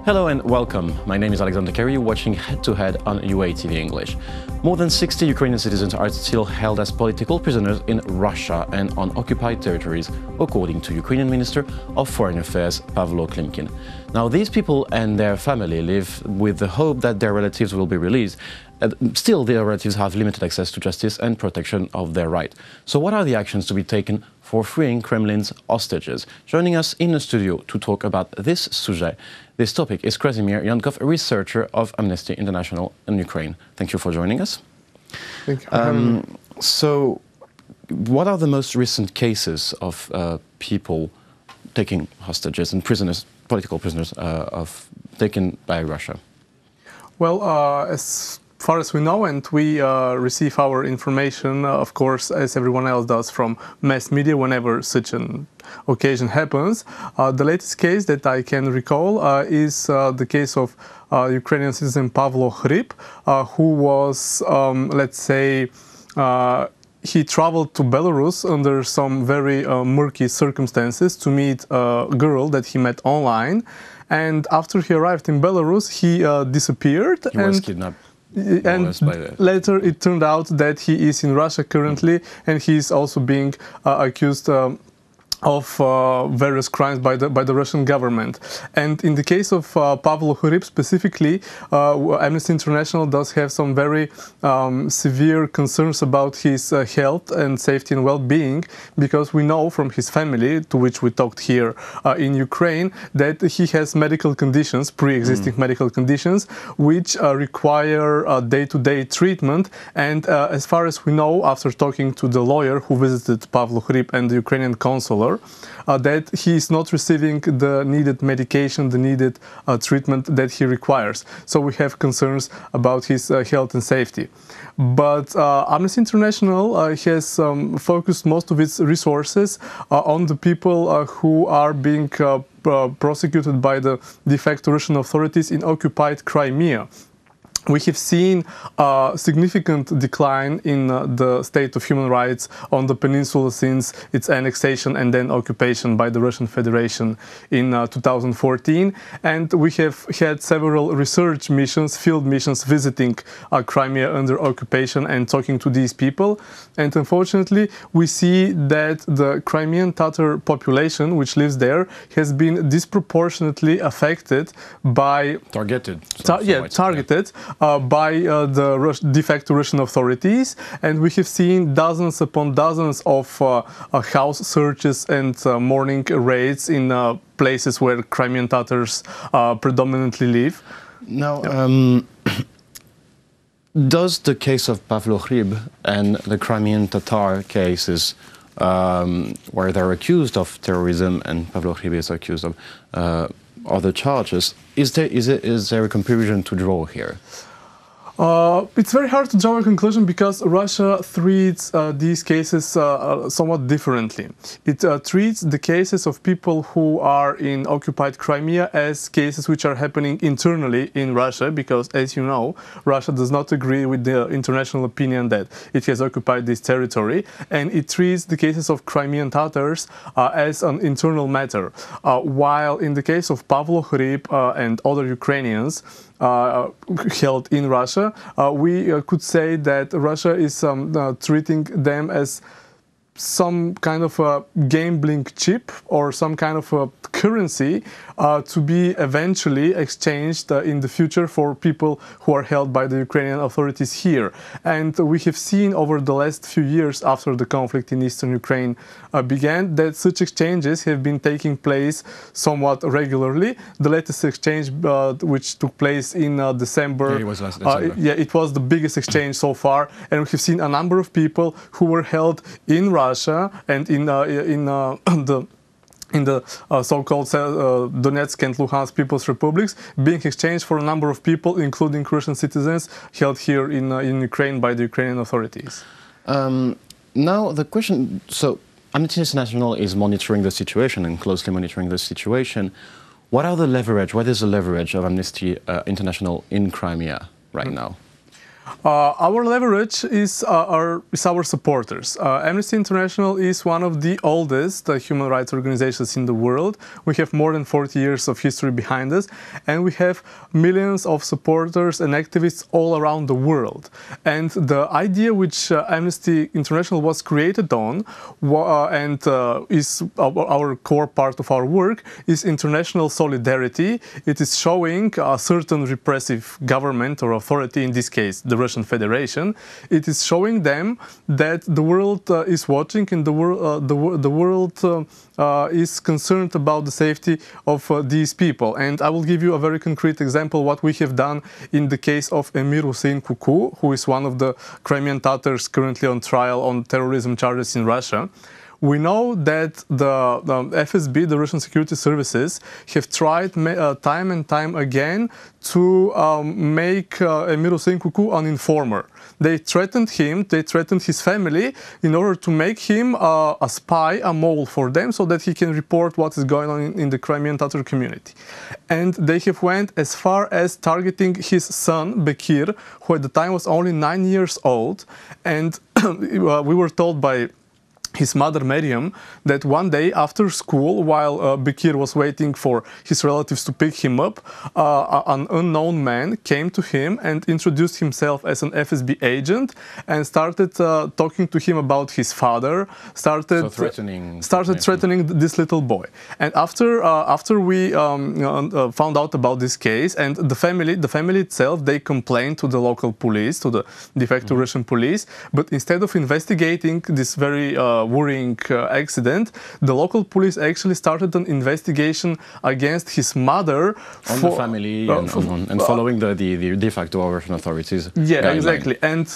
Hello and welcome. My name is Alexander Kerry, watching Head to Head on uatv English. More than 60 Ukrainian citizens are still held as political prisoners in Russia and on occupied territories, according to Ukrainian Minister of Foreign Affairs Pavlo. Now, these people and their family live with the hope that their relatives will be released. Still, their relatives have limited access to justice and protection of their right. So what are the actions to be taken for freeing Kremlin's hostages? Joining us in the studio to talk about this topic is Krasimir, Yankov, a researcher of Amnesty International in Ukraine. Thank you for joining us. Thank you. So, what are the most recent cases of people taking hostages and prisoners, political prisoners, taken by Russia? Well, as far as we know, and we receive our information, of course, as everyone else does, from mass media whenever such an occasion happens. The latest case that I can recall is the case of Ukrainian citizen Pavlo Hryb, who was, let's say, he traveled to Belarus under some very murky circumstances to meet a girl that he met online. And after he arrived in Belarus, he disappeared. He was kidnapped. And later it turned out that he is in Russia currently, and he is also being accused of various crimes by the Russian government. And in the case of Pavlo Hryb specifically, Amnesty International does have some very severe concerns about his health and safety and well-being, because we know from his family, to which we talked here in Ukraine, that he has medical conditions, pre-existing medical conditions, which require day-to-day treatment. And as far as we know, after talking to the lawyer who visited Pavlo Hryb and the Ukrainian consular, that he is not receiving the needed medication, the needed treatment that he requires. So we have concerns about his health and safety. But Amnesty International has focused most of its resources on the people who are being prosecuted by the de facto Russian authorities in occupied Crimea. We have seen a significant decline in the state of human rights on the peninsula since its annexation and then occupation by the Russian Federation in 2014. And we have had several research missions, field missions, visiting Crimea under occupation and talking to these people. And unfortunately, we see that the Crimean Tatar population, which lives there, has been disproportionately affected by... Targeted. Targeted. By the de facto Russian authorities, and we have seen dozens upon dozens of house searches and morning raids in places where Crimean Tatars predominantly live. Now, does the case of Pavlo Hryb and the Crimean Tatar cases, where they're accused of terrorism and Pavlo Hryb is accused of other charges, is there a conclusion to draw here? It's very hard to draw a conclusion because Russia treats these cases somewhat differently. It treats the cases of people who are in occupied Crimea as cases which are happening internally in Russia, because, as you know, Russia does not agree with the international opinion that it has occupied this territory, and it treats the cases of Crimean Tatars as an internal matter. While in the case of Pavlo Hryb and other Ukrainians held in Russia, we could say that Russia is treating them as some kind of a gambling chip or some kind of a currency to be eventually exchanged in the future for people who are held by the Ukrainian authorities here. And we have seen over the last few years after the conflict in eastern Ukraine began that such exchanges have been taking place somewhat regularly. The latest exchange which took place in December, it was last December. It was the biggest exchange so far, and we have seen a number of people who were held in Russia and in the so-called Donetsk and Luhansk People's Republics being exchanged for a number of people, including Russian citizens, held here in Ukraine by the Ukrainian authorities. Now the question, so Amnesty International is monitoring the situation and closely monitoring the situation. What is the leverage of Amnesty International in Crimea right now? Our leverage is our supporters. Amnesty International is one of the oldest human rights organizations in the world. We have more than 40 years of history behind us, and we have millions of supporters and activists all around the world. And the idea which Amnesty International was created on and is our core part of our work is international solidarity. It is showing a certain repressive government or authority, in this case the Russian Federation. It is showing them that the world is watching, and the world is concerned about the safety of these people. And I will give you a very concrete example what we have done in the case of Emir Hussein Kuku, who is one of the Crimean Tatars currently on trial on terrorism charges in Russia. We know that the FSB, the Russian security services, have tried time and time again to make Emir Hussein Kuku an informer. They threatened him, they threatened his family in order to make him a spy, a mole for them, so that he can report what is going on in the Crimean Tatar community. And they have went as far as targeting his son, Bekir, who at the time was only 9 years old. And we were told by his mother Miriam that one day after school, while Bekir was waiting for his relatives to pick him up, an unknown man came to him and introduced himself as an FSB agent and started talking to him about his father, started threatening this little boy. And after we found out about this case, and the family itself, they complained to the local police, to the de facto Russian police, but instead of investigating this very worrying accident, the local police actually started an investigation against his mother on the family and following the de facto Russian authorities. Yeah, guideline. Exactly. And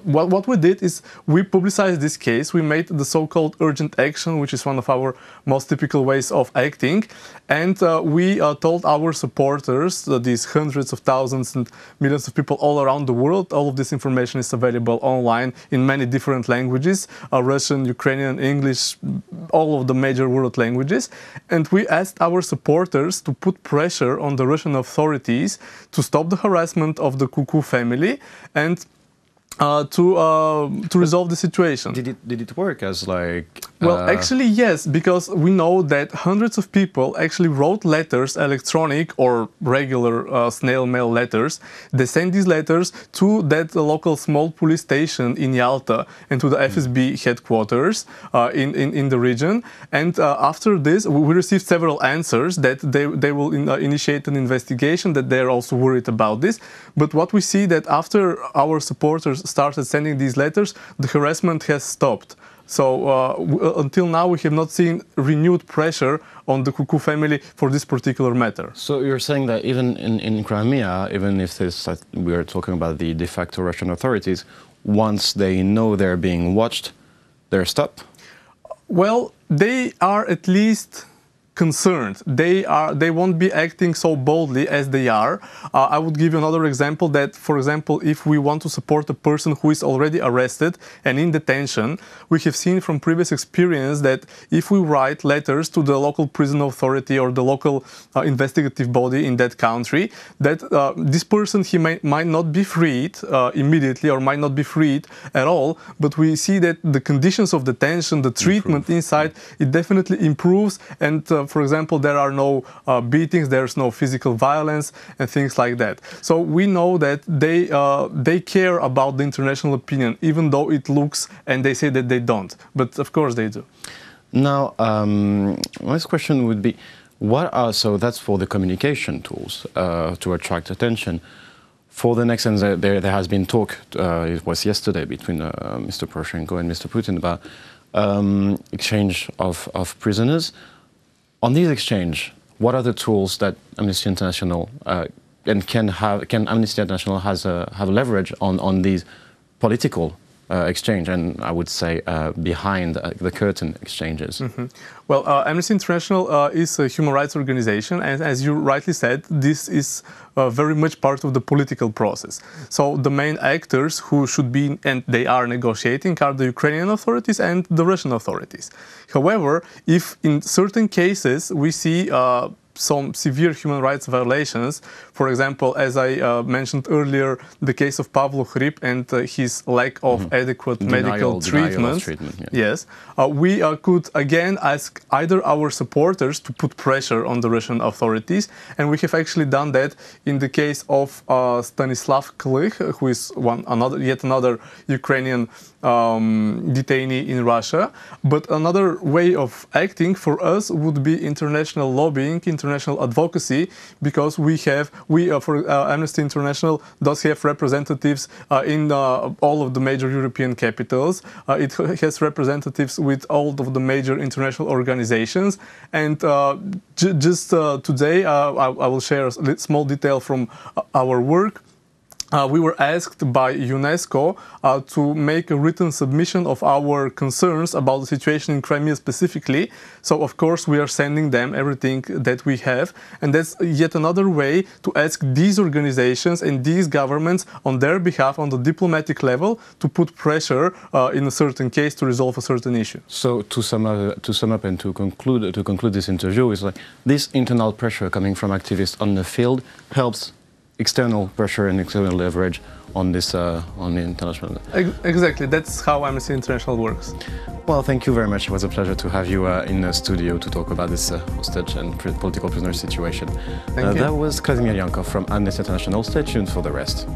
what we did is we publicized this case. We made the so-called urgent action, which is one of our most typical ways of acting. And we told our supporters, these hundreds of thousands and millions of people all around the world, all of this information is available online in many different languages, Russian, Ukrainian, English, all of the major world languages. And we asked our supporters to put pressure on the Russian authorities to stop the harassment of the Kuku family and to resolve the situation. Did it work as like... Well, actually, yes, because we know that hundreds of people actually wrote letters, electronic or regular snail mail letters. They sent these letters to that local small police station in Yalta and to the FSB headquarters in the region. And after this, we received several answers that they will initiate an investigation, that they're also worried about this. But what we see that after our supporters started sending these letters, the harassment has stopped. So until now, we have not seen renewed pressure on the Kuku family for this particular matter. So you're saying that even in Crimea, even if we are talking about the de facto Russian authorities, once they know they're being watched, they're stopped? Well, they are at least concerned. They won't be acting so boldly as they are. I would give you another example that, for example, if we want to support a person who is already arrested and in detention, we have seen from previous experience that if we write letters to the local prison authority or the local investigative body in that country, that this person, he might not be freed immediately or might not be freed at all, but we see that the conditions of detention, the treatment inside, it definitely improves. And for example, there are no beatings, there's no physical violence and things like that. So we know that they care about the international opinion, even though it looks and they say that they don't. But of course they do. Now, next question would be, so that's for the communication tools to attract attention. For the next, and there has been talk, it was yesterday, between Mr. Poroshenko and Mr. Putin about exchange of prisoners. On these exchange, what are the tools that Amnesty International can Amnesty International have leverage on these political exchange, and I would say behind the curtain exchanges? Mm-hmm. Well, Amnesty International is a human rights organization, and as you rightly said, this is very much part of the political process. So the main actors who should be, and they are negotiating, are the Ukrainian authorities and the Russian authorities. However, if in certain cases we see some severe human rights violations. For example, as I mentioned earlier, the case of Pavlo Hryb and his lack of adequate medical treatment. Yes, we could again ask either our supporters to put pressure on the Russian authorities, and we have actually done that in the case of Stanislav Klich, who is yet another Ukrainian detainee in Russia. But another way of acting for us would be international lobbying, international advocacy, because Amnesty International does have representatives in all of the major European capitals. It has representatives with all of the major international organizations. And just today, I will share a small detail from our work. We were asked by UNESCO to make a written submission of our concerns about the situation in Crimea specifically. So, of course, we are sending them everything that we have. And that's yet another way to ask these organizations and these governments on their behalf, on the diplomatic level, to put pressure in a certain case to resolve a certain issue. So, to sum up and to conclude this interview, is like this internal pressure coming from activists on the field helps external pressure and external leverage on this on the international. Exactly, that's how Amnesty International works. Well, thank you very much. It was a pleasure to have you in the studio to talk about this hostage and political prisoner situation. Thank you. That was Krasimir Yankov from Amnesty International. Stay tuned for the rest.